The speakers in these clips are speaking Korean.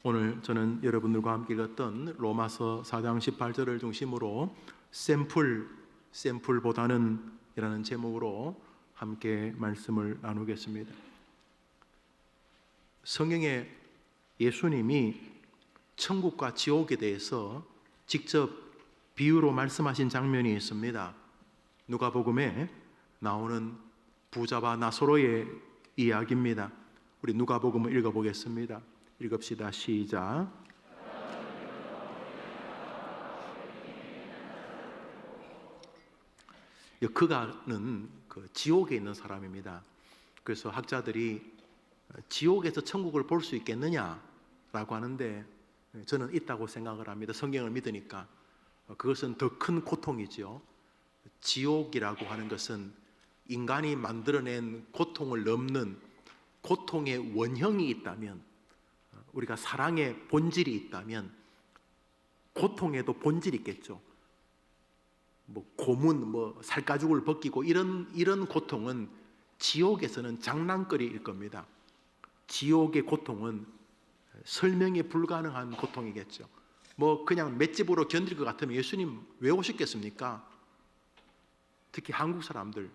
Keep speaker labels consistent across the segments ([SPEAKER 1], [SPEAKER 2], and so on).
[SPEAKER 1] 오늘 저는 여러분들과 함께 읽었던 로마서 4장 18절을 중심으로 샘플보다는 이라는 제목으로 함께 말씀을 나누겠습니다. 성경에 예수님이 천국과 지옥에 대해서 직접 비유로 말씀하신 장면이 있습니다. 누가복음에 나오는 부자와 나사로의 이야기입니다. 우리 누가복음을 읽어보겠습니다. 읽읍시다. 시작. 그가는 지옥에 있는 사람입니다. 그래서 학자들이 지옥에서 천국을 볼 수 있겠느냐라고 하는데 저는 있다고 생각을 합니다. 성경을 믿으니까. 그것은 더 큰 고통이죠. 지옥이라고 하는 것은 인간이 만들어낸 고통을 넘는 고통의 원형이 있다면, 우리가 사랑의 본질이 있다면 고통에도 본질이 있겠죠. 고문, 살가죽을 벗기고 이런 고통은 지옥에서는 장난거리일 겁니다. 지옥의 고통은 설명이 불가능한 고통이겠죠. 그냥 맷집으로 견딜 것 같으면 예수님 왜 오셨겠습니까? 특히 한국 사람들,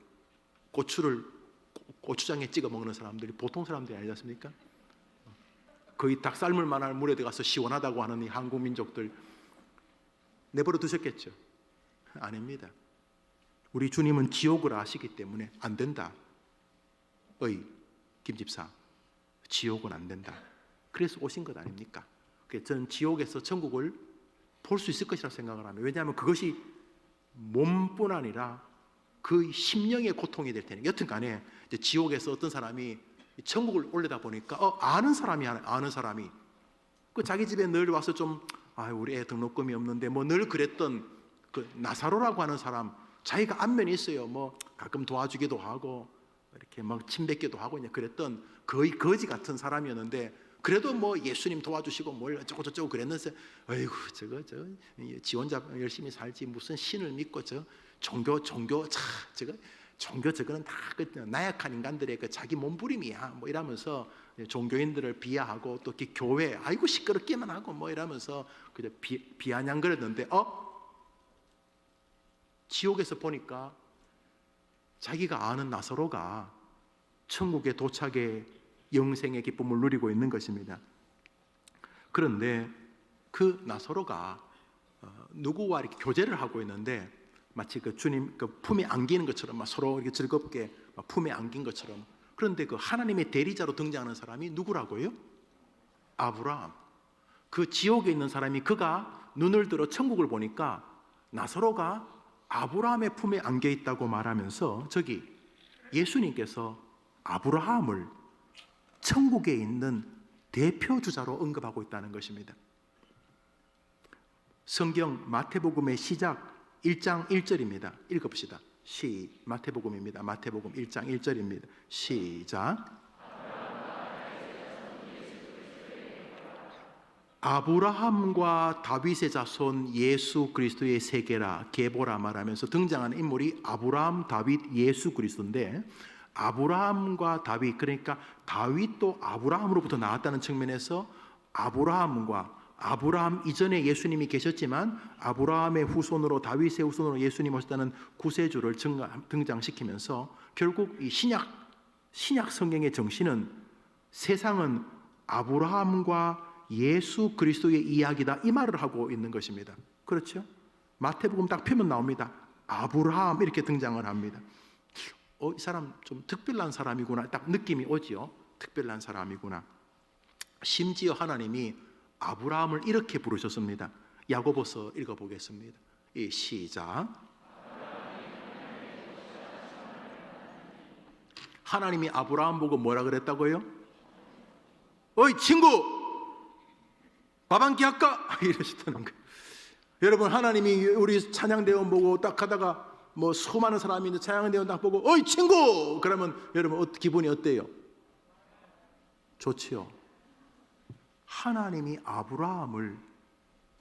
[SPEAKER 1] 고추를 고추장에 찍어 먹는 사람들이 보통 사람들이 아니지 않습니까? 거의 닭 삶을 만한 물에 들어가서 시원하다고 하는 이 한국 민족들 내버려 두셨겠죠? 아닙니다. 우리 주님은 지옥을 아시기 때문에 안 된다. 김 집사, 지옥은 안 된다. 그래서 오신 것 아닙니까? 저는 지옥에서 천국을 볼 수 있을 것이라고 생각을 합니다. 왜냐하면 그것이 몸뿐 아니라 그 심령의 고통이 될 테니까. 여튼 간에 지옥에서 어떤 사람이 천국을 올려다 보니까 아는 사람이 자기 집에 늘 와서 좀 우리 애 등록금이 없는데 늘 그랬던 그 나사로라고 하는 사람, 자기가 안면이 있어요. 가끔 도와주기도 하고 이렇게 침 뱉기도 하고 그랬던 거의 거지 같은 사람이었는데, 그래도 예수님 도와주시고 뭘 어쩌고 저쩌고 그랬는데, 아이고 지 혼자 열심히 살지 무슨 신을 믿고 종교 저거는 다 나약한 인간들의 자기 몸부림이야 이러면서 종교인들을 비하하고 또 교회 아이고 시끄럽기만 하고 이러면서 그냥 비아냥거렸는데 지옥에서 보니까 자기가 아는 나사로가 천국에 도착해 영생의 기쁨을 누리고 있는 것입니다. 그런데 그 나사로가 누구와 이렇게 교제를 하고 있는데 마치 주님 품에 안기는 것처럼 서로 이렇게 즐겁게 품에 안긴 것처럼. 그런데 하나님의 대리자로 등장하는 사람이 누구라고요? 아브라함. 그 지옥에 있는 사람이 그가 눈을 들어 천국을 보니까 나사로가 아브라함의 품에 안겨 있다고 말하면서 예수님께서 아브라함을 천국에 있는 대표 주자로 언급하고 있다는 것입니다. 성경 마태복음의 시작 1장 1절입니다. 읽읍시다. 마태복음입니다. 마태복음 1장 1절입니다. 시작. 아브라함과 다윗의 자손 예수 그리스도의 세계라 계보라 말하면서 등장하는 인물이 아브라함, 다윗, 예수 그리스도인데, 아브라함과 다윗, 그러니까 다윗도 아브라함으로부터 나왔다는 측면에서 아브라함 이전에 예수님이 계셨지만 아브라함의 후손으로, 다윗의 후손으로 예수님 오셨다는 구세주를 등장시키면서 결국 이 신약 성경의 정신은 세상은 아브라함과 예수 그리스도의 이야기다 이 말을 하고 있는 것입니다. 그렇죠? 마태복음 딱 펴면 나옵니다. 아브라함 이렇게 등장을 합니다. 이 사람 좀 특별한 사람이구나 딱 느낌이 오지요. 특별한 사람이구나. 심지어 하나님이 아브라함을 이렇게 부르셨습니다. 야고보서 읽어보겠습니다. 시작. 하나님이 아브라함 보고 뭐라 그랬다고요? 어이 친구, 밥 한 끼 할까? 이러시다는 거예요. 여러분, 하나님이 우리 찬양대원 보고 딱 하다가 수많은 사람이 있는데 찬양대원 딱 보고 어이 친구! 그러면 여러분 기분이 어때요? 좋지요. 하나님이 아브라함을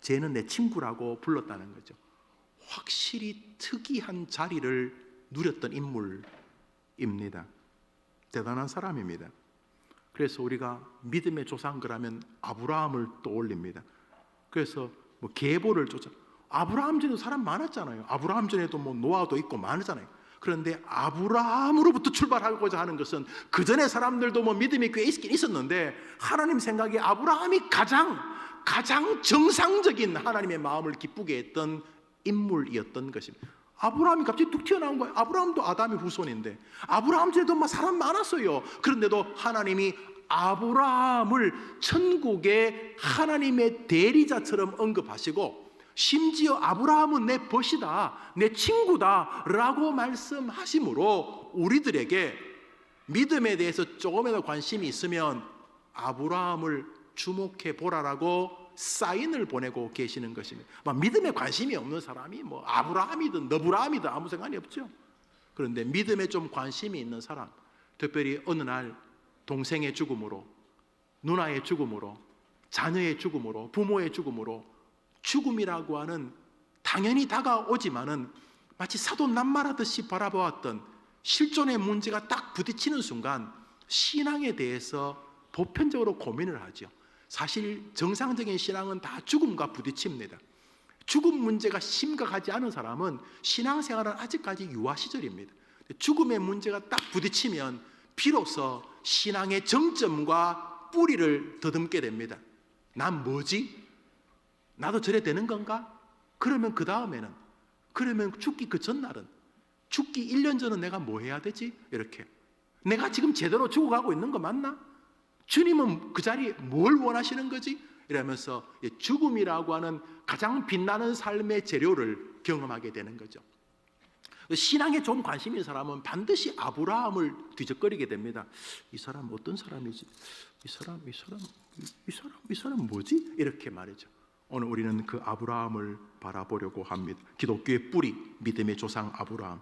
[SPEAKER 1] 쟤는 내 친구라고 불렀다는 거죠. 확실히 특이한 자리를 누렸던 인물입니다. 대단한 사람입니다. 그래서 우리가 믿음의 조상 그러면 아브라함을 떠올립니다. 그래서 뭐 계보를 쫓아, 아브라함 전에도 사람 많았잖아요. 아브라함 전에도 뭐 노아도 있고 많았잖아요. 그런데 아브라함으로부터 출발하고자 하는 것은 그 전에 사람들도 뭐 믿음이 꽤 있긴 있었는데 하나님 생각에 아브라함이 가장 정상적인 하나님의 마음을 기쁘게 했던 인물이었던 것입니다. 아브라함이 갑자기 뚝 튀어나온 거예요. 아브라함도 아담의 후손인데 아브라함 전에도 막 사람 많았어요. 그런데도 하나님이 아브라함을 천국의 하나님의 대리자처럼 언급하시고 심지어 아브라함은 내 벗이다, 내 친구다 라고 말씀하심으로 우리들에게 믿음에 대해서 조금이라도 관심이 있으면 아브라함을 주목해 보라라고 사인을 보내고 계시는 것입니다. 믿음에 관심이 없는 사람이 뭐 아브라함이든 너브라함이든 아무 상관이 없죠. 그런데 믿음에 좀 관심이 있는 사람, 특별히 어느 날 동생의 죽음으로, 누나의 죽음으로, 자녀의 죽음으로, 부모의 죽음으로 죽음이라고 하는 당연히 다가오지만은 마치 사도 낱말하듯이 바라보았던 실존의 문제가 딱 부딪히는 순간 신앙에 대해서 보편적으로 고민을 하죠. 사실 정상적인 신앙은 다 죽음과 부딪힙니다. 죽음 문제가 심각하지 않은 사람은 신앙생활은 아직까지 유아 시절입니다. 죽음의 문제가 딱 부딪히면 비로소 신앙의 정점과 뿌리를 더듬게 됩니다. 난 뭐지? 나도 저래 되는 건가? 그러면 그 다음에는, 그러면 죽기 그 전날은, 죽기 1년 전은 내가 뭐 해야 되지? 이렇게 내가 지금 제대로 죽어가고 있는 거 맞나? 주님은 그 자리에 뭘 원하시는 거지? 이러면서 죽음이라고 하는 가장 빛나는 삶의 재료를 경험하게 되는 거죠. 신앙에 좀 관심 있는 사람은 반드시 아브라함을 뒤적거리게 됩니다. 이 사람 어떤 사람이지? 이 사람 뭐지? 이렇게 말이죠. 오늘 우리는 그 아브라함을 바라보려고 합니다. 기독교의 뿌리, 믿음의 조상 아브라함.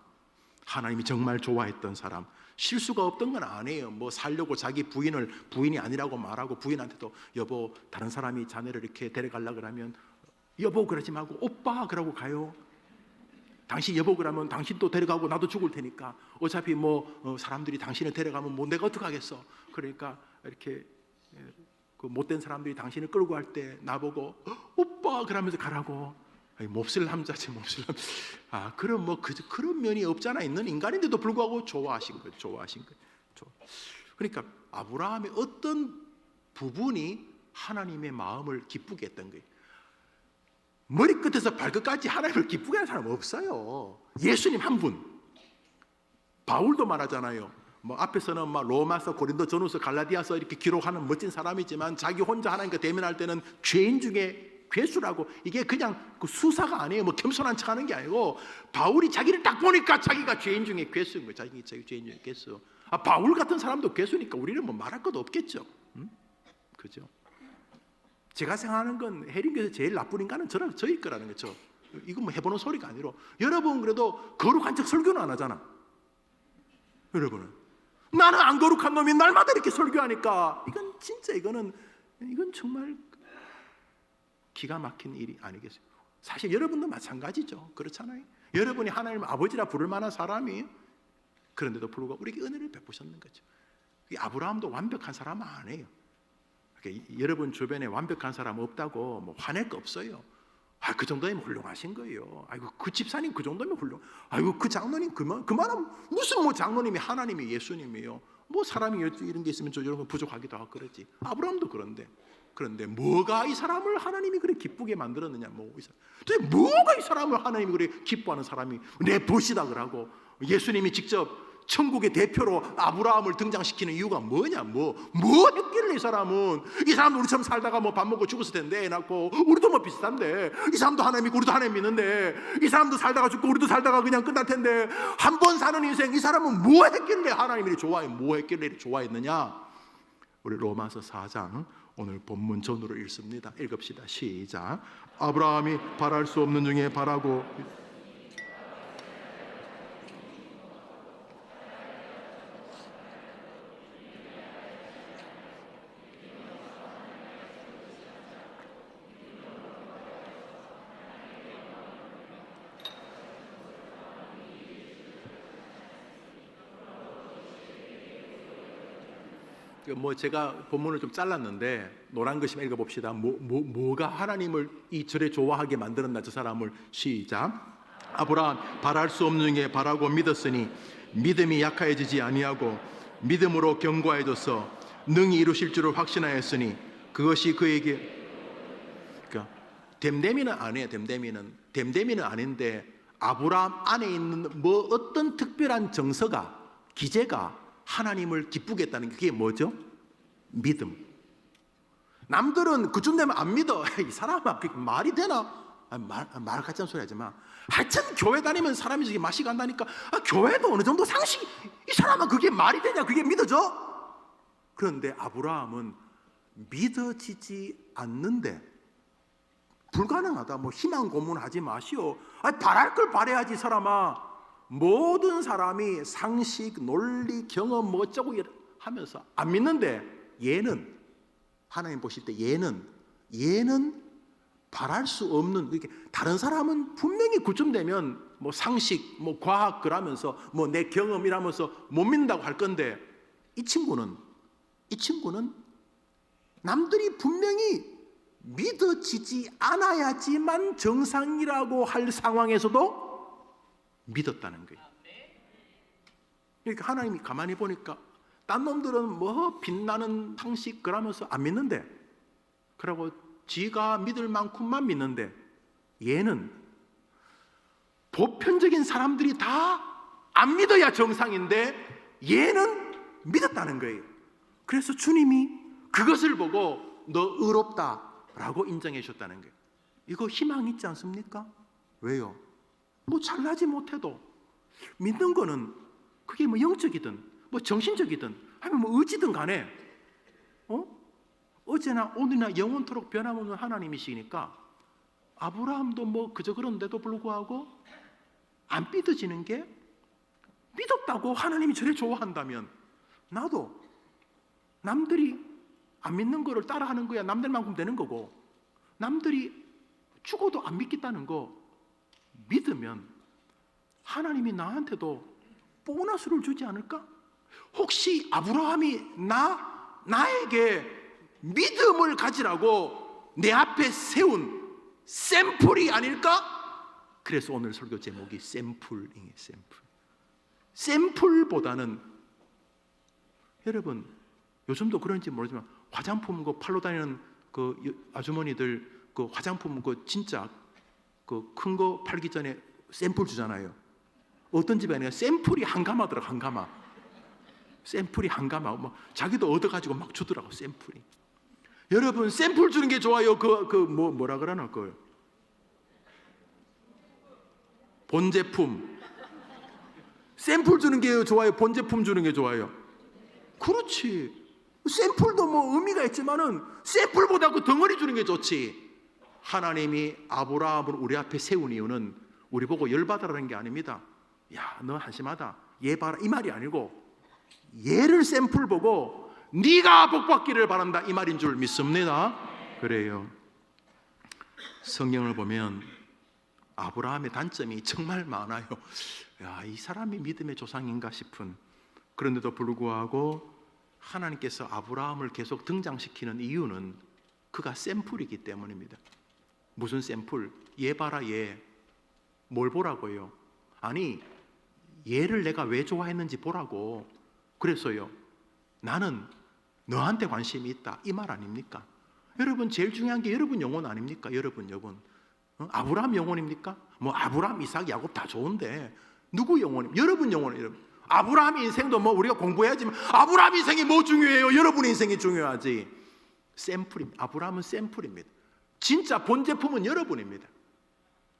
[SPEAKER 1] 하나님이 정말 좋아했던 사람. 실수가 없던 건 아니에요. 뭐 살려고 자기 부인이 아니라고 말하고 부인한테도 여보 다른 사람이 자네를 이렇게 데려가려고 하면 여보 그러지 말고 오빠 그러고 가요. 당신 여보 그러면 당신도 데려가고 나도 죽을 테니까 어차피 사람들이 당신을 데려가면 뭐 내가 어떡하겠어. 그러니까 이렇게 그 못된 사람들이 당신을 끌고 갈 때 나보고 오빠 그러면서 가라고. 몹쓸 남자지 몹쓸 남자. 그럼 그런 면이 없잖아. 있는 인간인데도 불구하고 좋아하신 거예요. 그러니까 아브라함의 어떤 부분이 하나님의 마음을 기쁘게 했던 거예요. 머리끝에서 발끝까지 하나님을 기쁘게 하는 사람 없어요. 예수님 한 분. 바울도 말하잖아요. 앞에서는 로마서, 고린도, 전후서, 갈라디아서 이렇게 기록하는 멋진 사람이지만 자기 혼자 하나님과 대면할 때는 죄인 중에 괴수라고. 이게 그냥 그 수사가 아니에요. 겸손한 척하는 게 아니고 바울이 자기를 딱 보니까 자기가 죄인 중에 괴수인 거예요. 자기 죄인 중에 괴수. 바울 같은 사람도 괴수니까 우리는 말할 것도 없겠죠. 그죠? 제가 생각하는 건 해림교에서 제일 나쁜 인간은 저일 거라는 거죠. 이건 해보는 소리가 아니라 여러분 그래도 거룩한 척 설교는 안 하잖아. 여러분은 나는 안 거룩한 놈이 날마다 이렇게 설교하니까 이건 진짜 이건 정말 기가 막힌 일이 아니겠어요? 사실 여러분도 마찬가지죠. 그렇잖아요. 여러분이 하나님 아버지라 부를 만한 사람이 그런데도 불구하고 우리에게 은혜를 베푸셨는 거죠. 아브라함도 완벽한 사람 아니에요. 여러분 주변에 완벽한 사람 없다고 화낼 거 없어요. 그 정도면 훌륭하신 거예요. 아이고 그 집사님 그 정도면 훌륭. 아이고 그 장로님 그만하면 무슨 장로님이 하나님이 예수님이에요. 사람이 이런 게 있으면 이런 거 부족하기도 하고 그러지. 아브라함도 그런데 뭐가 이 사람을 하나님이 그래 기쁘게 만들었느냐? 도대체 뭐가 이 사람을 하나님이 그래 기뻐하는 사람이 내 벗이다 그러고 예수님이 직접 천국의 대표로 아브라함을 등장시키는 이유가 뭐냐? 뭐 했길래 이 사람은 이 사람도 우리처럼 살다가 밥 먹고 죽었을 텐데 애 낳고 우리도 비슷한데 이 사람도 하나님 믿고 우리도 하나님 믿는데 이 사람도 살다가 죽고 우리도 살다가 그냥 끝날 텐데 한 번 사는 인생 이 사람은 뭐 했길래 하나님이 좋아해? 뭐 했길래 좋아했느냐? 우리 로마서 4장 오늘 본문 전으로 읽습니다. 읽읍시다. 시작. 아브라함이 바랄 수 없는 중에 바라고 뭐 제가 본문을 좀 잘랐는데 노란 글씨만 읽어봅시다. 뭐가 하나님을 이 절에 좋아하게 만들었나 저 사람을. 시작. 아브라함 바랄 수 없는 게 바라고 믿었으니 믿음이 약해지지 아니하고 믿음으로 견고해져서 능히 이루실 줄을 확신하였으니 그것이 그에게, 그러니까 댐댐이는 아니에요. 댐댐이는 아닌데 아브라함 안에 있는 뭐 어떤 특별한 정서가, 기제가 하나님을 기쁘게 했다는 게 그게 뭐죠? 믿음. 남들은 그쯤 되면 안 믿어. 이 사람아 그게 말이 되나? 말 같지 않은 소리 하지 마. 하여튼 교회 다니면 사람이 저기 맛이 간다니까. 교회도 어느 정도 상식, 이 사람아 그게 말이 되냐? 그게 믿어져? 그런데 아브라함은 믿어지지 않는데, 불가능하다, 뭐 희망 고문하지 마시오. 바랄 걸 바라야지 사람아. 모든 사람이 상식, 논리, 경험 뭐 어쩌고 하면서 안 믿는데, 얘는 하나님 보실 때 얘는 바랄 수 없는, 이렇게 다른 사람은 분명히 그쯤 되면 뭐 상식, 뭐 과학 그러면서 뭐 내 경험이라면서 못 믿는다고 할 건데, 이 친구는 남들이 분명히 믿어지지 않아야지만 정상이라고 할 상황에서도 믿었다는 거예요. 그러니까 하나님이 가만히 보니까 딴 놈들은 뭐 빛나는 상식 그러면서 안 믿는데, 그러고 지가 믿을 만큼만 믿는데, 얘는 보편적인 사람들이 다 안 믿어야 정상인데 얘는 믿었다는 거예요. 그래서 주님이 그것을 보고 너 의롭다라고 인정해 주셨다는 거예요. 이거 희망 있지 않습니까? 왜요? 뭐 잘나지 못해도 믿는 거는 그게 뭐 영적이든 뭐 정신적이든 아니면 뭐 의지든 간에 어제나 오늘이나 영원토록 변함없는 하나님이시니까, 아브라함도 뭐 그저 그런데도 불구하고 안 믿어지는 게, 믿었다고 하나님이 저를 좋아한다면 나도 남들이 안 믿는 거를 따라하는 거야 남들만큼 되는 거고, 남들이 죽어도 안 믿겠다는 거 믿으면 하나님이 나한테도 보너스를 주지 않을까? 혹시 아브라함이 나에게 믿음을 가지라고 내 앞에 세운 샘플이 아닐까? 그래서 오늘 설교 제목이 샘플이에요. 샘플보다는, 여러분 요즘도 그런지 모르지만 화장품 그 팔로 다니는 그 아주머니들 그 화장품 그 진짜 그 큰 거 팔기 전에 샘플 주잖아요. 어떤 집에 아니라 샘플이 한 가마더라, 한 가마. 샘플이 한 가마. 뭐 자기도 얻어가지고 막 주더라고, 샘플이. 여러분 샘플 주는 게 좋아요? 뭐라 그러나 그걸 본제품. 샘플 주는 게 좋아요? 본제품 주는 게 좋아요? 그렇지. 샘플도 뭐 의미가 있지만은 샘플보다 그 덩어리 주는 게 좋지. 하나님이 아브라함을 우리 앞에 세운 이유는 우리 보고 열받으라는 게 아닙니다. 야, 너 한심하다, 얘 봐라, 이 말이 아니고 얘를 샘플 보고 네가 복받기를 바란다, 이 말인 줄 믿습니다. 그래요. 성경을 보면 아브라함의 단점이 정말 많아요. 야, 이 사람이 믿음의 조상인가 싶은. 그런데도 불구하고 하나님께서 아브라함을 계속 등장시키는 이유는 그가 샘플이기 때문입니다. 무슨 샘플? 얘 봐라, 얘. 뭘 보라고요? 아니, 얘를 내가 왜 좋아했는지 보라고. 그래서요, 나는 너한테 관심이 있다, 이 말 아닙니까? 여러분 제일 중요한 게 여러분 영혼 아닙니까? 여러분 영혼. 아브라함 영혼입니까? 뭐 아브라함, 이삭, 야곱 다 좋은데 누구 영혼이? 여러분 영혼이에요. 여러분. 아브라함 인생도 뭐 우리가 공부해야지만 아브라함 인생이 뭐 중요해요? 여러분 인생이 중요하지. 샘플입니다. 아브라함은 샘플입니다. 진짜 본제품은 여러분입니다.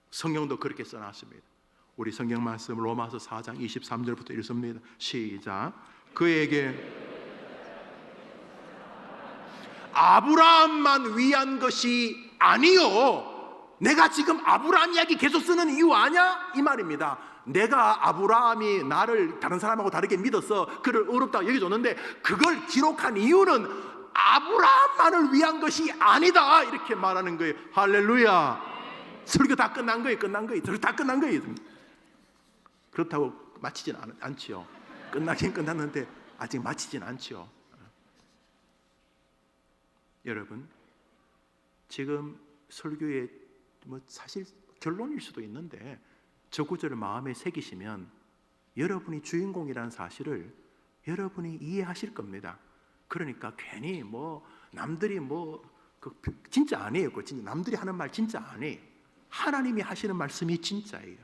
[SPEAKER 1] 성경도 그렇게 써놨습니다. 우리 성경 말씀 로마서 4장 23절부터 읽습니다. 시작. 그에게 아브라함만 위한 것이 아니요, 내가 지금 아브라함 이야기 계속 쓰는 이유 아냐? 이 말입니다. 내가 아브라함이 나를 다른 사람하고 다르게 믿어서 그를 의롭다고 여겨줬는데 그걸 기록한 이유는 아브라함만을 위한 것이 아니다, 이렇게 말하는 거예요. 할렐루야. 설교 다 끝난 거예요. 설교 다 끝난 거예요. 그렇다고 마치진 않지요. 끝나긴 끝났는데 아직 마치진 않지요. 여러분, 지금 설교의 사실 결론일 수도 있는데 저 구절을 마음에 새기시면 여러분이 주인공이라는 사실을 여러분이 이해하실 겁니다. 그러니까 괜히 남들이 진짜 아니에요. 진짜 남들이 하는 말 진짜 아니에요. 하나님이 하시는 말씀이 진짜예요.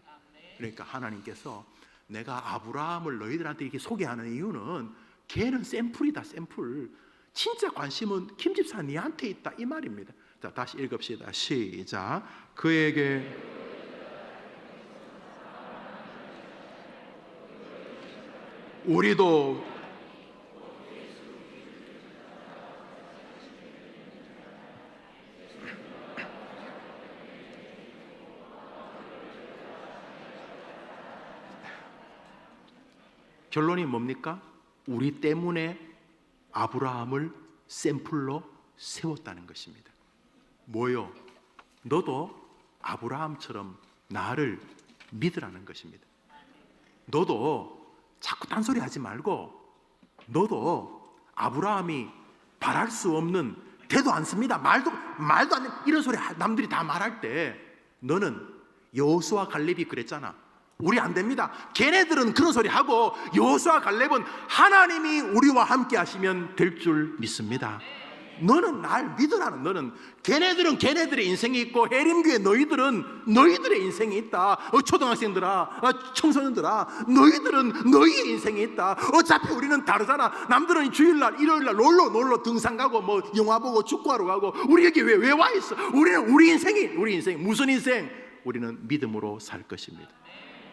[SPEAKER 1] 그러니까 하나님께서 내가 아브라함을 너희들한테 이렇게 소개하는 이유는 걔는 샘플이다, 샘플. 진짜 관심은 김 집사 니한테 있다, 이 말입니다. 자, 다시 읽읍시다. 시작. 그에게 우리도 결론이 뭡니까? 우리 때문에 아브라함을 샘플로 세웠다는 것입니다. 뭐요? 너도 아브라함처럼 나를 믿으라는 것입니다. 너도 자꾸 딴소리 하지 말고 너도 아브라함이 바랄 수 없는 대도 않습니다. 말도 안 돼. 이런 소리 남들이 다 말할 때 너는 여호수아 갈렙이 그랬잖아. 우리 안 됩니다. 걔네들은 그런 소리 하고 여호수아 갈렙은 하나님이 우리와 함께 하시면 될 줄 믿습니다. 너는 날 믿으라는, 너는 걔네들은 걔네들의 인생이 있고 해림교회 너희들은 너희들의 인생이 있다. 초등학생들아, 청소년들아, 너희들은 너희의 인생이 있다. 어차피 우리는 다르잖아. 남들은 주일날 일요일날 놀러 등산 가고 영화 보고 축구하러 가고 우리 여기 왜 와 있어? 우리는 우리 인생 무슨 인생? 우리는 믿음으로 살 것입니다.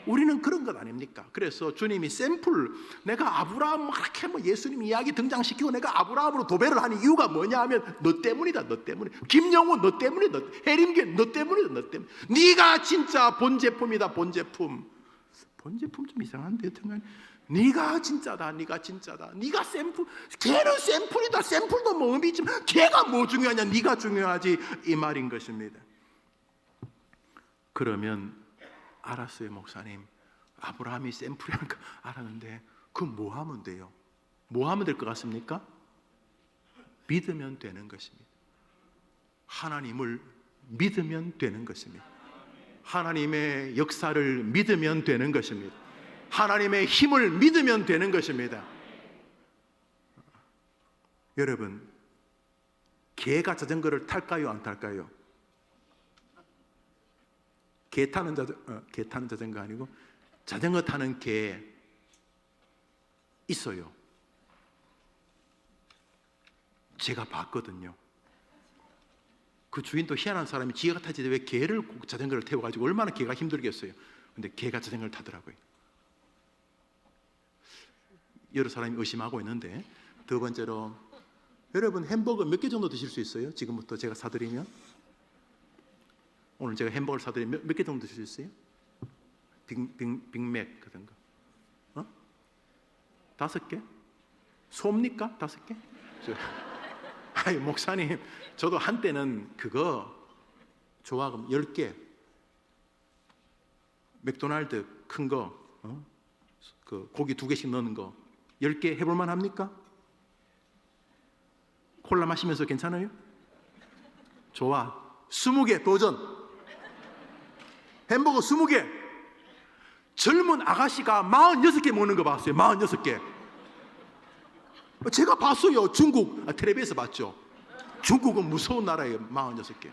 [SPEAKER 1] 우리는 그런 것 아닙니까? 그래서 주님이 샘플, 내가 아브라함 그렇게 예수님 이야기 등장시키고 내가 아브라함으로 도배를 하는 이유가 뭐냐 하면 너 때문이다. 너 때문에. 김영호 너 때문에. 해림계 너 때문이다. 너 때문에. 네가 진짜 본제품이다. 본제품 좀 이상한데 네가 진짜다. 네가 샘플. 걔는 샘플이다. 샘플도 의미 있지만 걔가 중요하냐? 네가 중요하지, 이 말인 것입니다. 그러면 알았어요, 목사님. 아브라함이 샘플이라는 거 알았는데 그럼 뭐 하면 돼요? 뭐 하면 될 것 같습니까? 믿으면 되는 것입니다. 하나님을 믿으면 되는 것입니다. 하나님의 역사를 믿으면 되는 것입니다. 하나님의 힘을 믿으면 되는 것입니다. 여러분, 개가 자전거를 탈까요, 안 탈까요? 개 타는 자전거 아니고 자전거 타는 개 있어요. 제가 봤거든요. 그 주인도 희한한 사람이 지가 타지 왜 개를 자전거를 태워가지고 얼마나 개가 힘들겠어요. 근데 개가 자전거를 타더라고요. 여러 사람이 의심하고 있는데, 두 번째로 여러분 햄버거 몇 개 정도 드실 수 있어요? 지금부터 제가 사드리면, 오늘 제가 햄버거를 사드리면 몇 개 정도 드실 수 있어요? 빅맥 같은 거 5개? 소입니까? 5개? 아이 목사님, 저도 한때는 그거 좋아하고 10개 맥도날드 큰 거, 그 고기 2개씩 넣는 거 10개 해볼만 합니까? 콜라 마시면서 괜찮아요? 좋아. 20개 도전. 햄버거 20개. 젊은 아가씨가 46개 먹는 거 봤어요. 46개. 제가 봤어요. 중국 텔레비에서 봤죠. 중국은 무서운 나라예요. 46개.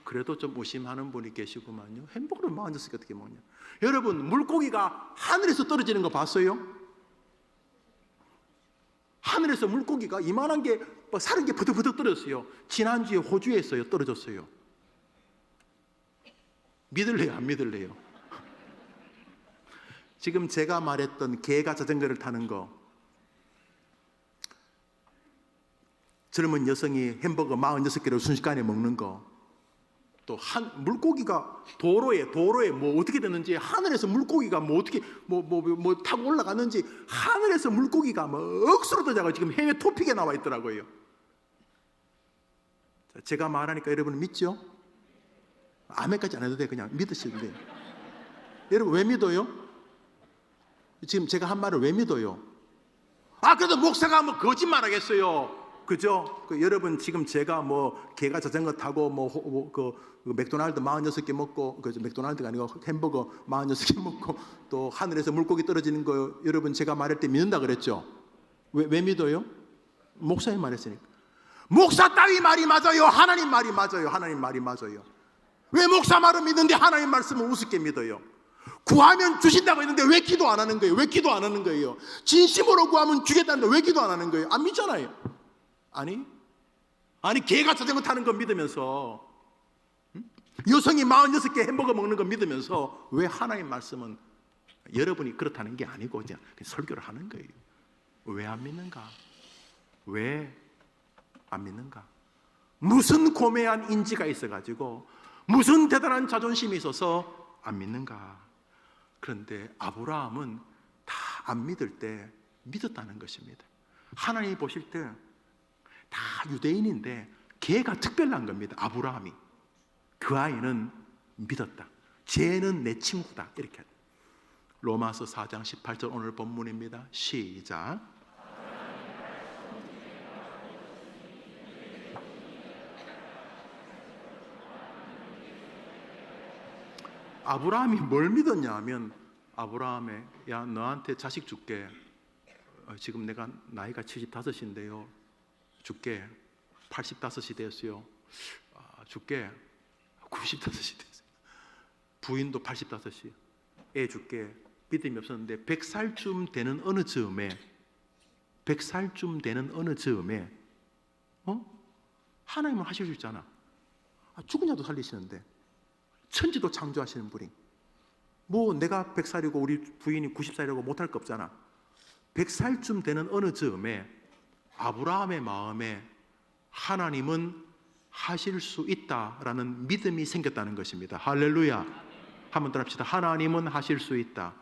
[SPEAKER 1] 그래도 좀 의심하는 분이 계시구만요. 햄버거를 46개 어떻게 먹냐. 여러분, 물고기가 하늘에서 떨어지는 거 봤어요? 하늘에서 물고기가 이만한 게 사는 게 부득부득 떨어졌어요. 지난주에 호주에서요 떨어졌어요. 믿을래요, 안 믿을래요? 지금 제가 말했던 개가 자전거를 타는 거, 젊은 여성이 햄버거 46개를 순식간에 먹는 거, 또 물고기가 도로에 어떻게 됐는지, 하늘에서 물고기가 어떻게 타고 올라갔는지, 하늘에서 물고기가 억수로 떠자고 지금 해외 토픽에 나와 있더라고요. 제가 말하니까 여러분 믿죠? 아멘까지 안 해도 돼. 그냥 믿으시면 돼요. 여러분 왜 믿어요? 지금 제가 한 말을 왜 믿어요? 그래도 목사가 거짓말 하겠어요. 그죠? 여러분 지금 제가 뭐 개가 자전거 타고 그 맥도날드 46개 먹고, 그 맥도날드가 아니고 햄버거 46개 먹고 또 하늘에서 물고기 떨어지는 거 여러분 제가 말할 때 믿는다 그랬죠? 왜 믿어요? 목사님 말했으니까. 목사 따위 말이 맞아요? 하나님 말이 맞아요? 하나님 말이 맞아요? 왜 목사 말은 믿는데 하나님 말씀은 우습게 믿어요? 구하면 주신다고 했는데 왜 기도 안 하는 거예요? 왜 기도 안 하는 거예요? 진심으로 구하면 주겠다는데 왜 기도 안 하는 거예요? 안 믿잖아요. 아니 개가 자전거 타는 거 믿으면서, 여성이 46개 햄버거 먹는 거 믿으면서 왜 하나님 말씀은 여러분이 그렇다는 게 아니고 그냥 설교를 하는 거예요? 왜 안 믿는가? 왜 안 믿는가? 무슨 고매한 인지가 있어가지고, 무슨 대단한 자존심이 있어서 안 믿는가? 그런데 아브라함은 다 안 믿을 때 믿었다는 것입니다. 하나님이 보실 때 다 유대인인데 걔가 특별한 겁니다. 아브라함이. 그 아이는 믿었다. 쟤는 내 친구다. 이렇게. 로마서 4장 18절 오늘 본문입니다. 시작. 아브라함이 뭘 믿었냐 하면, 아브라함에 야 너한테 자식 줄게. 지금 내가 나이가 75인데요 줄게. 85이 됐어요. 줄게. 95이 됐어요. 부인도 85이. 애 줄게. 믿음이 없었는데 100살쯤 되는 어느 즈음에, 100살쯤 되는 어느 즈음에 하나님은 하실 수 있잖아. 죽은 자도 살리시는데, 천지도 창조하시는 분이, 뭐 내가 100살이고 우리 부인이 90살이라고 못할 거 없잖아. 100살쯤 되는 어느 즈음에 아브라함의 마음에 하나님은 하실 수 있다라는 믿음이 생겼다는 것입니다. 할렐루야. 한번 더 합시다. 하나님은 하실 수 있다.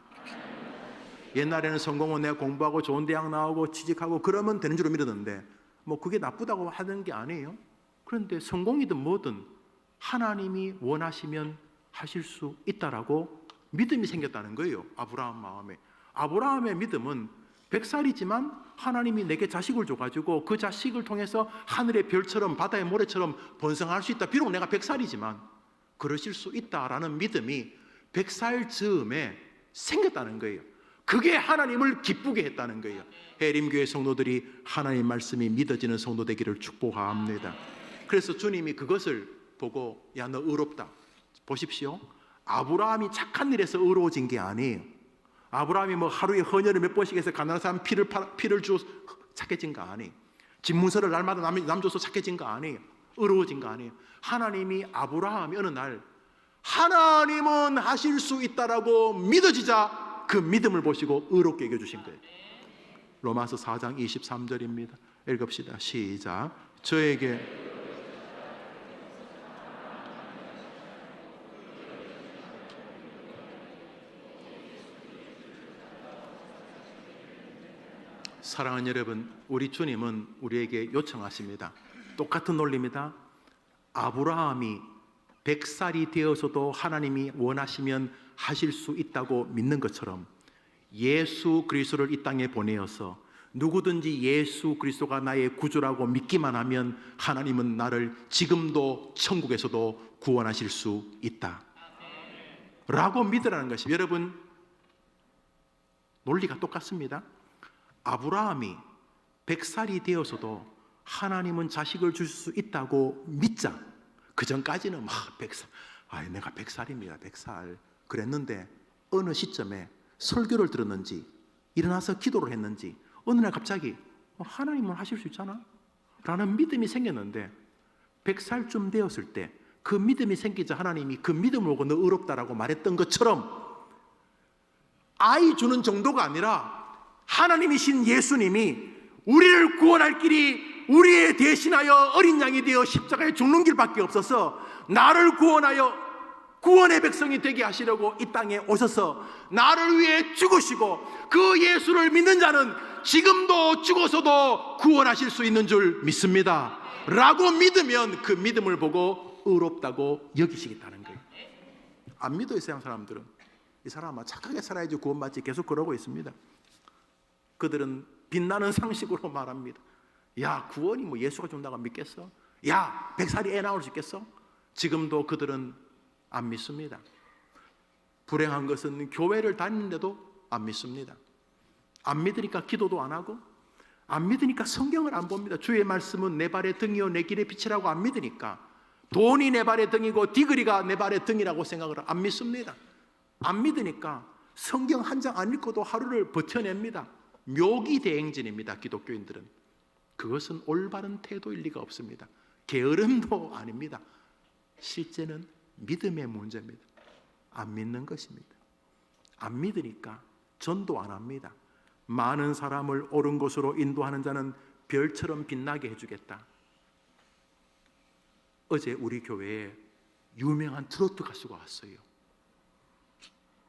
[SPEAKER 1] 옛날에는 성공은 내가 공부하고 좋은 대학 나오고 취직하고 그러면 되는 줄 믿었는데, 뭐 그게 나쁘다고 하는 게 아니에요. 그런데 성공이든 뭐든 하나님이 원하시면 하실 수 있다라고 믿음이 생겼다는 거예요. 아브라함 마음에. 아브라함의 믿음은 100살이지만 하나님이 내게 자식을 줘가지고 그 자식을 통해서 하늘의 별처럼 바다의 모래처럼 번성할 수 있다. 비록 내가 100살이지만 그러실 수 있다라는 믿음이 100살 즈음에 생겼다는 거예요. 그게 하나님을 기쁘게 했다는 거예요. 해림교회 성도들이 하나님 말씀이 믿어지는 성도 되기를 축복합니다. 그래서 주님이 그것을 보고 야 너 의롭다. 보십시오. 아브라함이 착한 일에서 의로워진 게 아니에요. 아브라함이 뭐 하루에 헌혈을 몇 번씩 해서 가난한 사람 피를 주어 착해진 거 아니에요. 집문서를 날마다 남 줘서 착해진 거 아니에요. 의로워진 거 아니에요. 하나님이 아브라함이 어느 날 하나님은 하실 수 있다라고 믿어지자 그 믿음을 보시고 의롭게 여겨주신 거예요. 로마서 4장 23절입니다. 읽읍시다. 시작. 저에게 사랑하는 여러분, 우리 주님은 우리에게 요청하십니다. 똑같은 논리입니다. 아브라함이 100살이 되어서도 하나님이 원하시면 하실 수 있다고 믿는 것처럼 예수 그리스도를 이 땅에 보내어서 누구든지 예수 그리스도가 나의 구주라고 믿기만 하면 하나님은 나를 지금도 천국에서도 구원하실 수 있다 라고 믿으라는 것이, 여러분 논리가 똑같습니다. 아브라함이 100살이 되어서도 하나님은 자식을 줄 수 있다고 믿자. 그 전까지는 막 100살, 내가 100살입니다 100살 그랬는데 어느 시점에 설교를 들었는지 일어나서 기도를 했는지 어느 날 갑자기 하나님은 하실 수 있잖아 라는 믿음이 생겼는데, 100살쯤 되었을 때 그 믿음이 생기자 하나님이 그 믿음을 보고 너 의롭다라고 말했던 것처럼 아이 주는 정도가 아니라 하나님이신 예수님이 우리를 구원할 길이 우리에 대신하여 어린 양이 되어 십자가에 죽는 길밖에 없어서 나를 구원하여 구원의 백성이 되게 하시려고 이 땅에 오셔서 나를 위해 죽으시고 그 예수를 믿는 자는 지금도 죽어서도 구원하실 수 있는 줄 믿습니다 라고 믿으면 그 믿음을 보고 의롭다고 여기시겠다는 거예요. 안 믿어요. 세상 사람들은 이 사람아 착하게 살아야지 구원받지 계속 그러고 있습니다. 그들은 빛나는 상식으로 말합니다. 야, 구원이 뭐 예수가 준다고 믿겠어? 야, 100살이 애 낳을 수 있겠어? 지금도 그들은 안 믿습니다. 불행한 것은 교회를 다니는데도 안 믿습니다. 안 믿으니까 기도도 안 하고, 안 믿으니까 성경을 안 봅니다. 주의 말씀은 내 발의 등이요 내 길의 빛이라고 안 믿으니까, 돈이 내 발의 등이고 디그리가 내 발의 등이라고 생각을 안 믿습니다. 안 믿으니까 성경 한 장 안 읽고도 하루를 버텨냅니다. 묘기대행진입니다. 기독교인들은. 그것은 올바른 태도일 리가 없습니다. 게으름도 아닙니다. 실제는 믿음의 문제입니다. 안 믿는 것입니다. 안 믿으니까 전도 안 합니다. 많은 사람을 옳은 곳으로 인도하는 자는 별처럼 빛나게 해주겠다. 어제 우리 교회에 유명한 트로트 가수가 왔어요.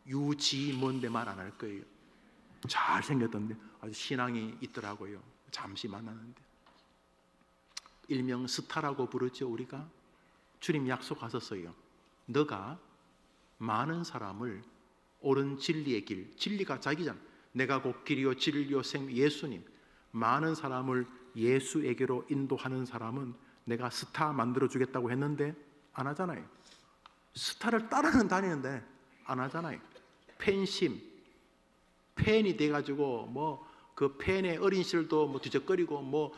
[SPEAKER 1] 유지 뭔데 말 안 할 거예요. 잘생겼던데 아주 신앙이 있더라고요. 잠시 만나는데 일명 스타라고 부르죠. 우리가 주님 약속하셨어요. 너가 많은 사람을 옳은 진리의 길, 진리가 자기잖아. 내가 곧 길이요 진리요 생, 예수님. 많은 사람을 예수에게로 인도하는 사람은 내가 스타 만들어주겠다고 했는데 안 하잖아요. 스타를 따라는 다니는데 안 하잖아요. 팬심, 팬이 돼가지고 뭐 그 팬의 어린 시절도 뭐 뒤적거리고 뭐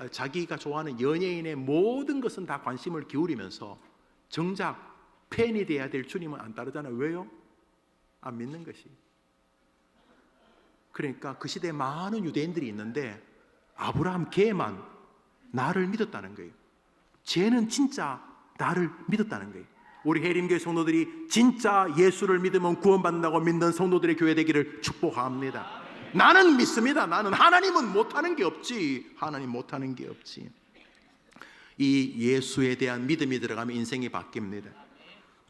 [SPEAKER 1] 자기가 좋아하는 연예인의 모든 것은 다 관심을 기울이면서 정작 팬이 돼야 될 주님은 안 따르잖아요. 왜요? 안 믿는 것이. 그러니까 그 시대에 많은 유대인들이 있는데 아브라함 걔만 나를 믿었다는 거예요. 쟤는 진짜 나를 믿었다는 거예요. 우리 해림교회 성도들이 진짜 예수를 믿으면 구원받는다고 믿는 성도들의 교회 되기를 축복합니다. 나는 믿습니다. 나는 하나님은 못하는 게 없지. 하나님 못하는 게 없지. 이 예수에 대한 믿음이 들어가면 인생이 바뀝니다.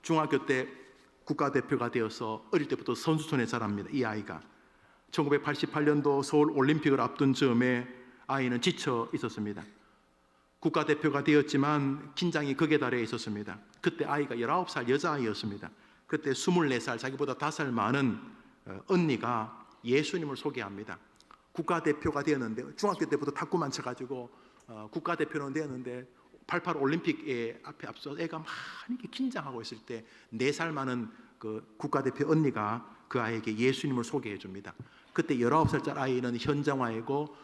[SPEAKER 1] 중학교 때 국가대표가 되어서 어릴 때부터 선수촌에 자랍니다. 이 아이가 1988년도 서울 올림픽을 앞둔 즈음에 아이는 지쳐 있었습니다. 국가대표가 되었지만 긴장이 극에 달해 있었습니다. 그때 아이가 19살 여자아이였습니다. 그때 24살 자기보다 5살 많은 언니가 예수님을 소개합니다. 국가대표가 되었는데 중학교 때부터 탁구만 쳐가지고 국가대표는 되었는데 88 올림픽에 앞서 애가 많이 긴장하고 있을 때 4살 많은 그 국가대표 언니가 그 아이에게 예수님을 소개해 줍니다. 그때 19살짜리 아이는 현정화이고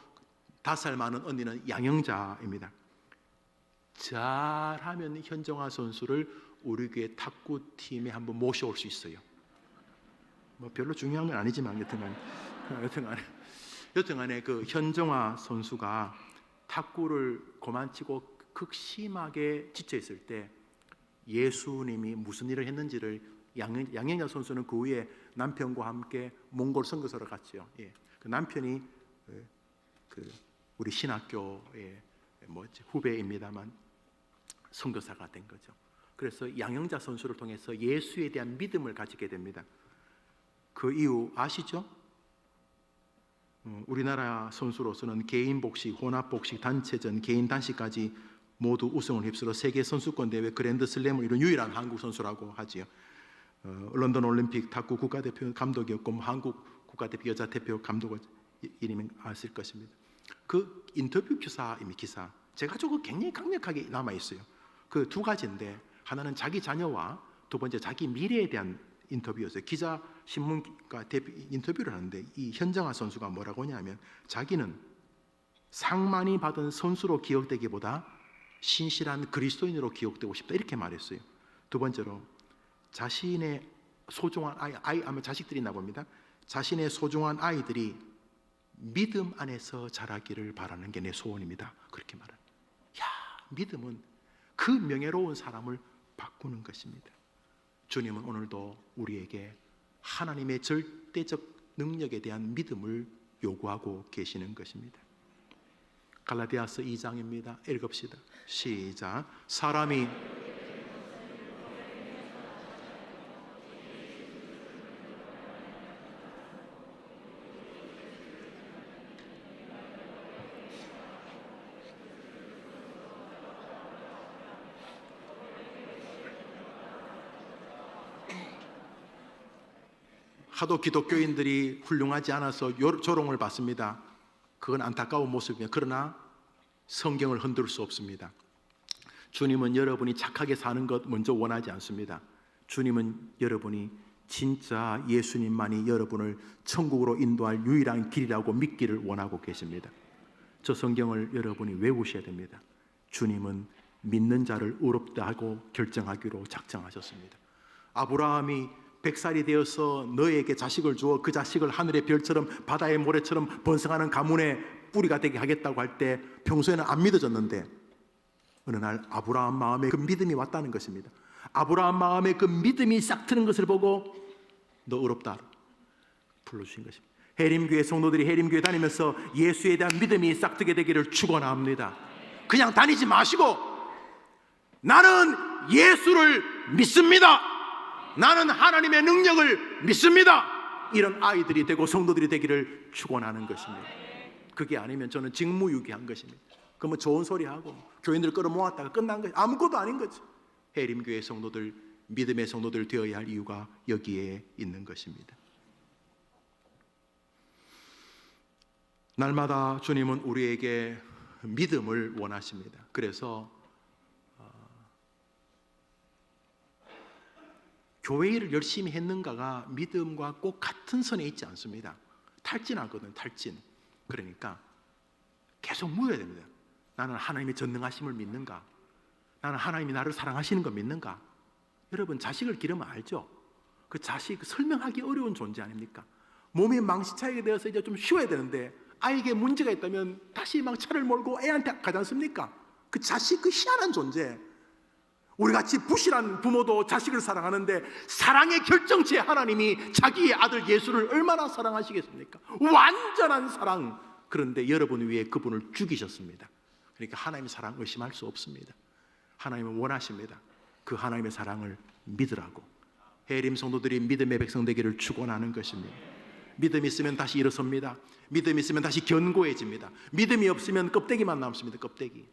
[SPEAKER 1] 5살 많은 언니는 양영자입니다. 잘하면 현정화 선수를 우리 교회 탁구팀에 한번 모셔올 수 있어요. 뭐 별로 중요한 건 아니지만 여튼간에 그 현정화 선수가 탁구를 그만 치고 극심하게 지쳐 있을 때 예수님이 무슨 일을 했는지를 양영자 선수는 그 후에 남편과 함께 몽골 선교사로 갔죠. 예. 그 남편이 그 우리 신학교의 후배입니다만 선교사가 된 거죠. 그래서 양영자 선수를 통해서 예수에 대한 믿음을 가지게 됩니다. 그 이후 아시죠? 우리나라 선수로서는 개인 복식, 혼합 복식, 단체전, 개인 단식까지 모두 우승을 휩쓸어 세계 선수권 대회 그랜드 슬램을 이룬 유일한 한국 선수라고 하지요. 런던 올림픽 탁구 국가대표 감독이었고 한국 국가대표 여자 대표 감독을 이름은 아실 것입니다. 그 인터뷰 기사 제가 저거 굉장히 강력하게 남아 있어요. 그 두 가지인데 하나는 자기 자녀와 두 번째 자기 미래에 대한 인터뷰였어요. 기자 신문가 인터뷰를 하는데 이 현정아 선수가 뭐라고 하냐면 자기는 상 많이 받은 선수로 기억되기보다 신실한 그리스도인으로 기억되고 싶다 이렇게 말했어요. 두 번째로 자신의 소중한 아이 아마 자식들이 있나 봅니다. 자신의 소중한 아이들이 믿음 안에서 자라기를 바라는 게 내 소원입니다. 그렇게 말합니다. 야, 믿음은 그 명예로운 사람을 바꾸는 것입니다. 주님은 오늘도 우리에게 하나님의 절대적 능력에 대한 믿음을 요구하고 계시는 것입니다. 갈라디아서 2장입니다. 읽읍시다. 시작. 사람이 하도 기독교인들이 훌륭하지 않아서 조롱을 받습니다. 그건 안타까운 모습이에요. 그러나 성경을 흔들 수 없습니다. 주님은 여러분이 착하게 사는 것 먼저 원하지 않습니다. 주님은 여러분이 진짜 예수님만이 여러분을 천국으로 인도할 유일한 길이라고 믿기를 원하고 계십니다. 저 성경을 여러분이 외우셔야 됩니다. 주님은 믿는 자를 의롭다 하고 결정하기로 작정하셨습니다. 아브라함이 100살이 되어서 너에게 자식을 주어 그 자식을 하늘의 별처럼 바다의 모래처럼 번성하는 가문의 뿌리가 되게 하겠다고 할 때 평소에는 안 믿어졌는데 어느 날 아브라함 마음에 그 믿음이 왔다는 것입니다. 아브라함 마음에 그 믿음이 싹 트는 것을 보고 너 의롭다 불러주신 것입니다. 해림교회 성도들이 해림교회 다니면서 예수에 대한 믿음이 싹 트게 되기를 축원합니다. 그냥 다니지 마시고 나는 예수를 믿습니다. 나는 하나님의 능력을 믿습니다. 이런 아이들이 되고 성도들이 되기를 축원하는 것입니다. 그게 아니면 저는 직무유기한 것입니다. 그러면 좋은 소리 하고 교인들 끌어모았다가 끝난 것이 아무것도 아닌 거지. 해림교회 성도들, 믿음의 성도들 되어야 할 이유가 여기에 있는 것입니다. 날마다 주님은 우리에게 믿음을 원하십니다. 그래서 교회 일을 열심히 했는가가 믿음과 꼭 같은 선에 있지 않습니다. 탈진하거든, 탈진. 그러니까 계속 묻어야 됩니다. 나는 하나님의 전능하심을 믿는가? 나는 하나님이 나를 사랑하시는 거 믿는가? 여러분 자식을 기르면 알죠? 그 자식 설명하기 어려운 존재 아닙니까? 몸이 망신차게 되어서 이제 좀 쉬어야 되는데 아이에게 문제가 있다면 다시 막 차를 몰고 애한테 가지 않습니까? 그 자식 그 희한한 존재. 우리같이 부실한 부모도 자식을 사랑하는데 사랑의 결정체 하나님이 자기의 아들 예수를 얼마나 사랑하시겠습니까? 완전한 사랑. 그런데 여러분 위해 그분을 죽이셨습니다. 그러니까 하나님의 사랑 의심할 수 없습니다. 하나님은 원하십니다. 그 하나님의 사랑을 믿으라고. 해림 성도들이 믿음의 백성 되기를 축원하는 것입니다. 믿음이 있으면 다시 일어섭니다. 믿음이 있으면 다시 견고해집니다. 믿음이 없으면 껍데기만 남습니다. 껍데기.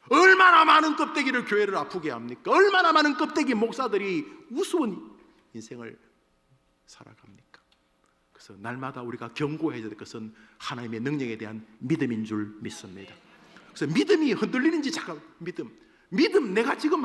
[SPEAKER 1] 얼마나 많은 껍데기를 교회를 아프게 합니까? 얼마나 많은 껍데기 목사들이 우스운 인생을 살아갑니까? 그래서 날마다 우리가 견고해져야 될 것은 하나님의 능력에 대한 믿음인 줄 믿습니다. 그래서 믿음이 흔들리는지 잠깐 믿음 내가 지금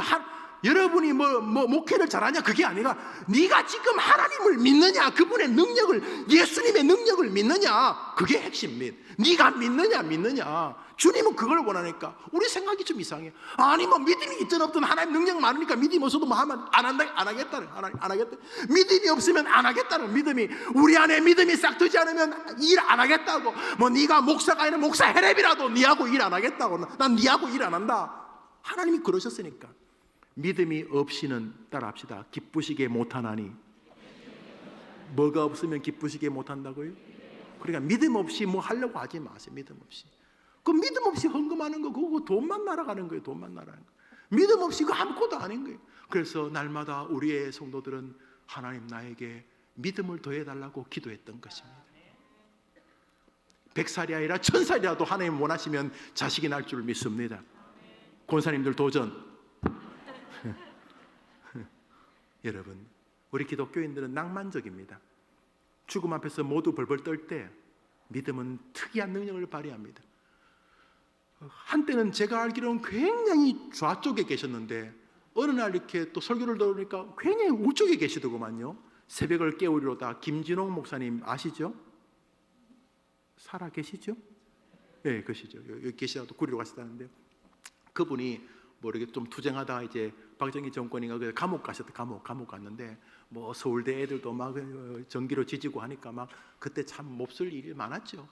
[SPEAKER 1] 여러분이 목회를 잘하냐 그게 아니라 네가 지금 하나님을 믿느냐, 그분의 능력을, 예수님의 능력을 믿느냐, 그게 핵심. 네가 믿느냐. 주님은 그걸 원하니까. 우리 생각이 좀 이상해. 아니 믿음이 있든 없든 하나님 능력 많으니까 믿음이 없어도 하면 안 하겠다는. 믿음이 없으면 안 하겠다는 믿음이, 우리 안에 믿음이 싹 트지 않으면 일 안 하겠다고. 네가 목사가 아니라 목사 해랩이라도 네하고 일 안 하겠다고. 난 네하고 일 안 한다. 하나님이 그러셨으니까. 믿음이 없이는 따라합시다. 기쁘시게 못하나니. 뭐가 없으면 기쁘시게 못한다고요? 그러니까 믿음 없이 뭐 하려고 하지 마세요. 믿음 없이. 그 믿음 없이 헌금하는 거 그거 돈만 날아가는 거예요. 돈만 날아가는 거. 믿음 없이 그거 아무것도 아닌 거예요. 그래서 날마다 우리의 성도들은 하나님 나에게 믿음을 더해달라고 기도했던 것입니다. 100살이 아니라 1000살이라도 하나님 원하시면 자식이 날 줄 믿습니다. 권사님들 도전. 여러분, 우리 기독교인들은 낭만적입니다. 죽음 앞에서 모두 벌벌 떨 때 믿음은 특이한 능력을 발휘합니다. 한때는 제가 알기로는 굉장히 좌쪽에 계셨는데 어느 날 이렇게 또 설교를 들으니까 굉장히 우쪽에 계시더구만요. 새벽을 깨우리로다. 김진홍 목사님 아시죠? 살아 계시죠? 네, 계시죠. 여기 계시다가 구리로 가시다는데 그분이 이렇게 좀 투쟁하다가 이제 박정희 정권인가 그래서 감옥 가셨다. 감옥 갔는데 서울대 애들도 막 전기로 지지고 하니까 막 그때 참 몹쓸 일이 많았죠.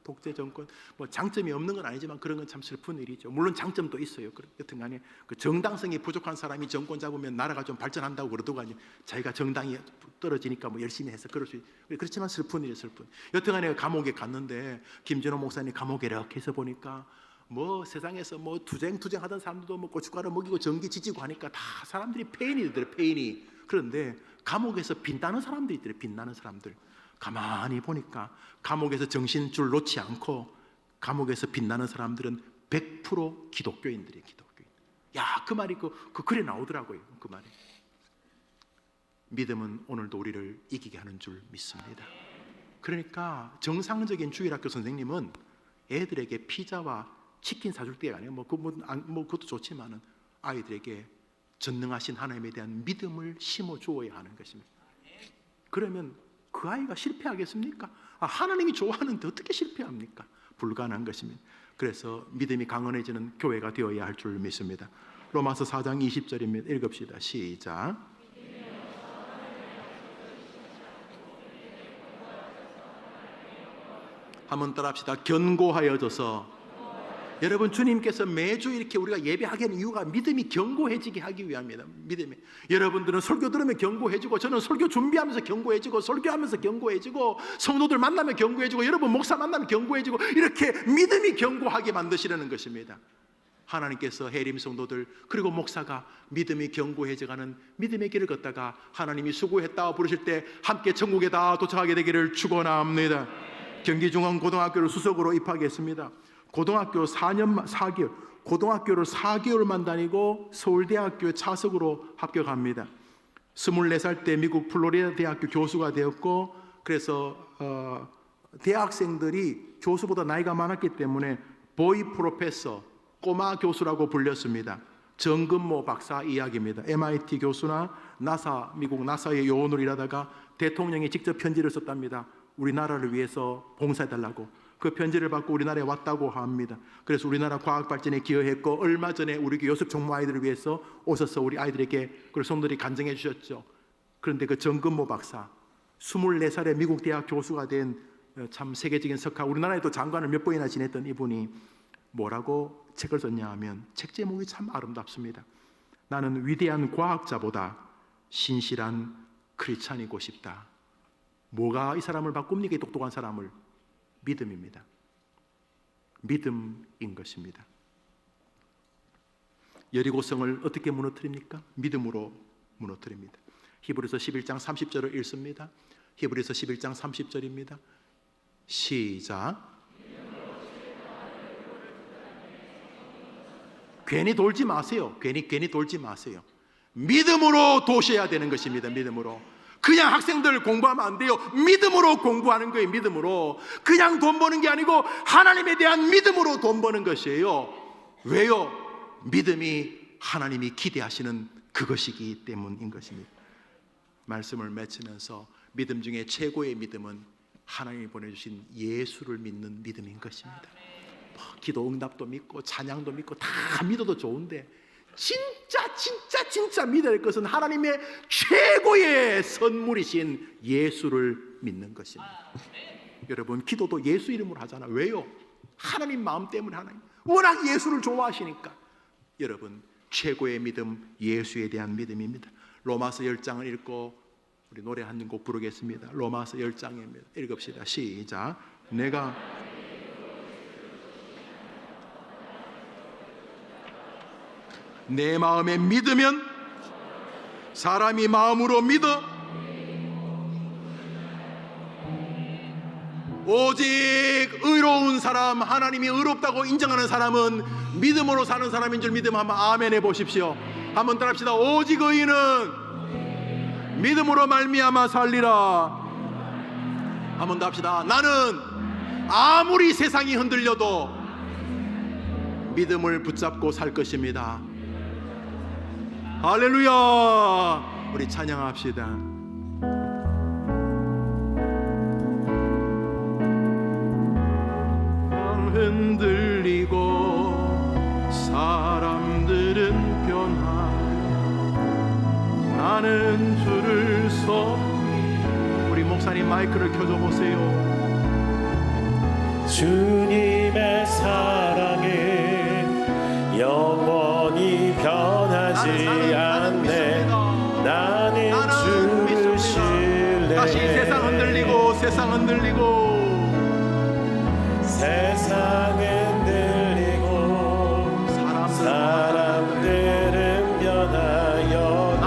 [SPEAKER 1] 독재 정권 장점이 없는 건 아니지만 그런 건 참 슬픈 일이죠. 물론 장점도 있어요. 여튼간에 그 정당성이 부족한 사람이 정권 잡으면 나라가 좀 발전한다고 그러더군요. 자기가 정당이 떨어지니까 열심히 해서 그럴 수 있. 그렇지만 슬픈 일이 슬픈. 여튼간에 감옥에 갔는데 김진호 목사님 감옥에 이렇게 해서 보니까 세상에서 투쟁하던 사람들도 고춧가루 먹이고 전기 지지고 하니까 다 사람들이 페인이더래. 페인이. 그런데 감옥에서 빛나는 사람들이 있더래. 빛나는 사람들. 가만히 보니까 감옥에서 정신줄 놓지 않고 감옥에서 빛나는 사람들은 100% 기독교인들이에요. 기독교인. 야, 그 말이 그 글에 나오더라고요. 그 말이. 믿음은 오늘도 우리를 이기게 하는 줄 믿습니다. 그러니까 정상적인 주일학교 선생님은 애들에게 피자와 치킨 사줄 때가 아니에요. 그것도 좋지만은 아이들에게 전능하신 하나님에 대한 믿음을 심어 주어야 하는 것입니다. 그러면 그 아이가 실패하겠습니까? 하나님이 좋아하는데 어떻게 실패합니까? 불가능한 것입니다. 그래서 믿음이 강건해지는 교회가 되어야 할 줄 믿습니다. 로마서 4장 20절입니다. 읽읍시다. 시작. 한번 따라합시다. 견고하여져서. 여러분, 주님께서 매주 이렇게 우리가 예배하게 하는 이유가 믿음이 견고해지게 하기 위함입니다. 믿음이. 여러분들은 설교 들으면 견고해지고, 저는 설교 준비하면서 견고해지고, 설교하면서 견고해지고, 성도들 만나면 견고해지고, 여러분 목사 만나면 견고해지고, 이렇게 믿음이 견고하게 만드시려는 것입니다. 하나님께서 해림 성도들 그리고 목사가 믿음이 견고해져가는 믿음의 길을 걷다가 하나님이 수고했다 부르실 때 함께 천국에 다 도착하게 되기를 축원합니다. 경기중앙고등학교를 수석으로 입학했습니다. 고등학교 4개월, 고등학교를 4개월만 다니고 서울대학교 차석으로 합격합니다. 24살 때 미국 플로리다 대학교 교수가 되었고, 그래서 대학생들이 교수보다 나이가 많았기 때문에 보이 프로페서, 꼬마 교수라고 불렸습니다. 정근모 박사 이야기입니다. MIT 교수나 미국 나사의 요원으로 일하다가 대통령이 직접 편지를 썼답니다. 우리나라를 위해서 봉사해달라고. 그 편지를 받고 우리나라에 왔다고 합니다. 그래서 우리나라 과학 발전에 기여했고, 얼마 전에 우리 요셉 총무 아이들을 위해서 오셔서 우리 아이들에게 그 성도들이 간증해 주셨죠. 그런데 그 정근모 박사 24살에 미국 대학 교수가 된 참 세계적인 석학, 우리나라에도 장관을 몇 번이나 지냈던 이분이 뭐라고 책을 썼냐 하면, 책 제목이 참 아름답습니다. 나는 위대한 과학자보다 신실한 크리스찬이고 싶다. 뭐가 이 사람을 바꿉니까? 이 똑똑한 사람을? 믿음입니다. 믿음인 것입니다. 여리고성을 어떻게 무너뜨립니까? 믿음으로 무너뜨립니다. 히브리서 11장 30절을 읽습니다. 히브리서 11장 30절입니다. 시작. 괜히 돌지 마세요. 괜히 돌지 마세요. 믿음으로 도셔야 되는 것입니다. 믿음으로. 그냥 학생들 공부하면 안 돼요. 믿음으로 공부하는 거예요. 믿음으로. 그냥 돈 버는 게 아니고 하나님에 대한 믿음으로 돈 버는 것이에요. 왜요? 믿음이 하나님이 기대하시는 그것이기 때문인 것입니다. 말씀을 맺으면서 믿음 중에 최고의 믿음은 하나님이 보내주신 예수를 믿는 믿음인 것입니다. 기도 응답도 믿고 찬양도 믿고 다 믿어도 좋은데, 진짜 믿어야 할 것은 하나님의 최고의 선물이신 예수를 믿는 것입니다. 여러분, 기도도 예수 이름으로 하잖아요. 왜요? 하나님 마음 때문에. 하나님 워낙 예수를 좋아하시니까. 여러분, 최고의 믿음, 예수에 대한 믿음입니다. 로마서 10장을 읽고 우리 노래 한 곡 부르겠습니다. 로마서 10장입니다. 읽읍시다. 시작. 내가 내 마음에 믿으면 사람이 마음으로 믿어 오직 의로운 사람, 하나님이 의롭다고 인정하는 사람은 믿음으로 사는 사람인 줄 믿음. 한번 아멘 해보십시오. 한번 따라합시다. 오직 의인은 믿음으로 말미암아 살리라. 한번 더 합시다. 나는 아무리 세상이 흔들려도 믿음을 붙잡고 살 것입니다. 할렐루야. 우리 찬양합시다. 흔들리고 사람들은 변하여 나는 주를 섬기. 우리 목사님 마이크를 켜줘 보세요.
[SPEAKER 2] 주님의 사랑은 영원히 변하지 않네. 나는 주를 신뢰해.
[SPEAKER 1] 다시 세상 흔들리고 세상 흔들리고 사람들은 변하여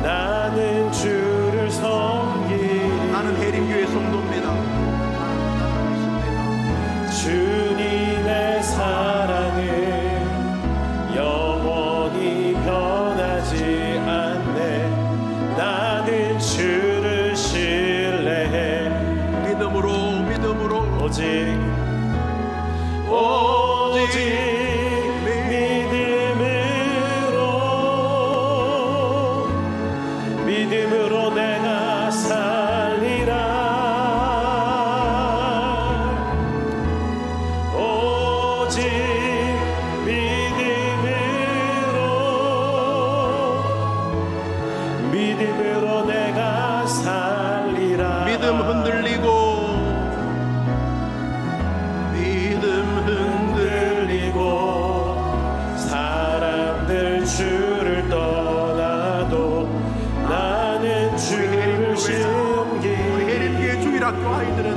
[SPEAKER 1] 나는 주를 섬기리. 나는 해림교회 성도입니다.
[SPEAKER 2] 주님의 사랑은 영원히 변하지 않네. 나는 주를 신뢰해.
[SPEAKER 1] 믿음으로
[SPEAKER 2] 오직 나는 주를 떠나도 나는 주를
[SPEAKER 1] 우리 해림교회 주일학교 아이들은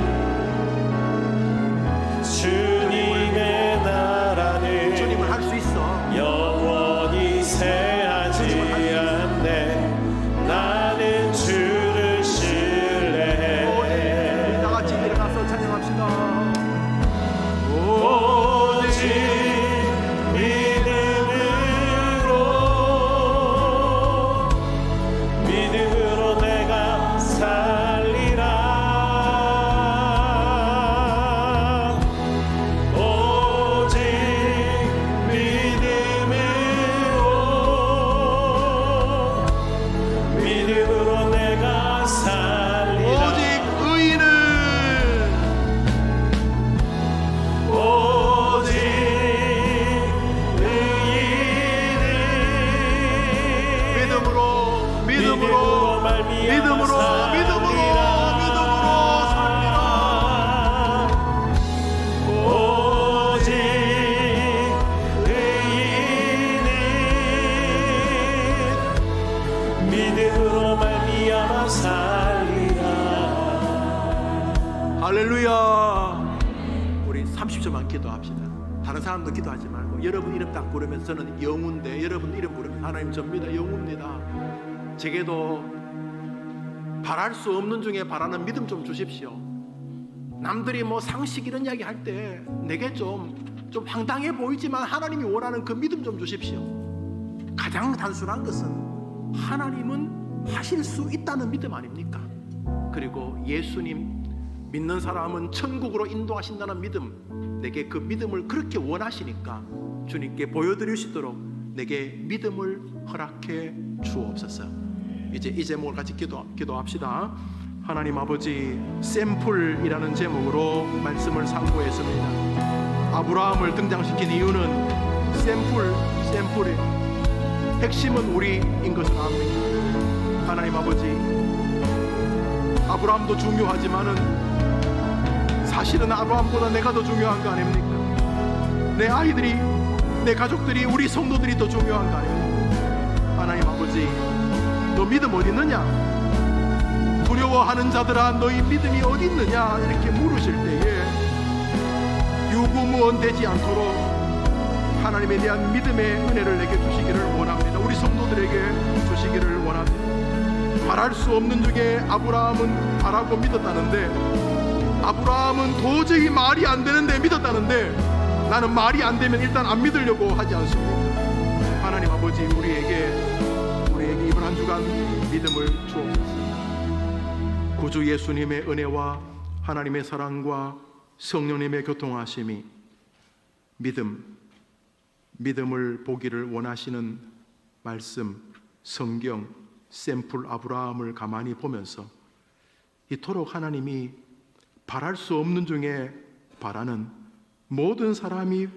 [SPEAKER 2] 주님의 나라는
[SPEAKER 1] 주님을 할 수 있어.
[SPEAKER 2] 영원히 새하지 않네. 나는 주를 신뢰해.
[SPEAKER 1] 다 같이 일어나서 찬양합시다.
[SPEAKER 2] 오직 믿음으로 내가 살리라. 오직 믿음으로 내가 살리라.
[SPEAKER 1] 오직 의인은
[SPEAKER 2] 오직 의인은
[SPEAKER 1] 믿음으로
[SPEAKER 2] 말미암아
[SPEAKER 1] 살리라.
[SPEAKER 2] 오직 의인은 믿음으로 말미암아 살리라.
[SPEAKER 1] 할렐루야. 우리 30초만 기도합시다. 다른 사람도 기도하지 말고 여러분 이름 딱 부르면 저는 영웅인데 여러분 이름 부르면 하나님 접니다. 영웅입니다. 제게도 바랄 수 없는 중에 바라는 믿음 좀 주십시오. 남들이 뭐 상식 이런 이야기 할 때 내게 좀 황당해 보이지만 하나님이 원하는 그 믿음 좀 주십시오. 가장 단순한 것은 하나님은 하실 수 있다는 믿음 아닙니까? 그리고 예수님 믿는 사람은 천국으로 인도하신다는 믿음, 내게 그 믿음을 그렇게 원하시니까 주님께 보여드릴 수 있도록 내게 믿음을 허락해 주옵소서. 이제 이 제목을 같이 기도합시다. 하나님 아버지, 샘플이라는 제목으로 말씀을 상고했습니다. 아브라함을 등장시킨 이유는 샘플의 핵심은 우리인 것을 압니다. 하나님 아버지, 아브라함도 중요하지만은 사실은 아브라함보다 내가 더 중요한 거 아닙니까? 내 아이들이, 내 가족들이, 우리 성도들이 더 중요한 거 아닙니까? 하나님 아버지, 너 믿음 어디 있느냐? 두려워하는 자들아 너희 믿음이 어디 있느냐? 이렇게 물으실 때에 유구무원 되지 않도록 하나님에 대한 믿음의 은혜를 내게 주시기를 원합니다. 우리 성도들에게 주시기를 원합니다. 바랄 수 없는 중에 아브라함은 바라고 믿었다는데, 아브라함은 도저히 말이 안 되는데 믿었다는데, 나는 말이 안 되면 일단 안 믿으려고 하지 않습니다. 하나님 아버지, 우리에게 이번 한 주간 믿음을 주옵소서. 구주 예수님의 은혜와 하나님의 사랑과 성령님의 교통하심이 믿음을 보기를 원하시는 말씀, 성경, 샘플 아브라함을 가만히 보면서 이토록 하나님이 바랄 수 없는 중에 바라는, 모든 사람이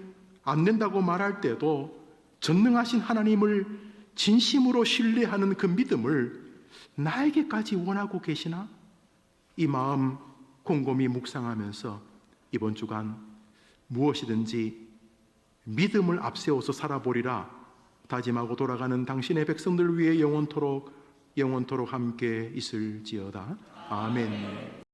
[SPEAKER 1] 안 된다고 말할 때도 전능하신 하나님을 진심으로 신뢰하는 그 믿음을 나에게까지 원하고 계시나? 이 마음 곰곰이 묵상하면서 이번 주간 무엇이든지 믿음을 앞세워서 살아보리라 다짐하고 돌아가는 당신의 백성들 위해 영원토록 함께 있을지어다. 아멘.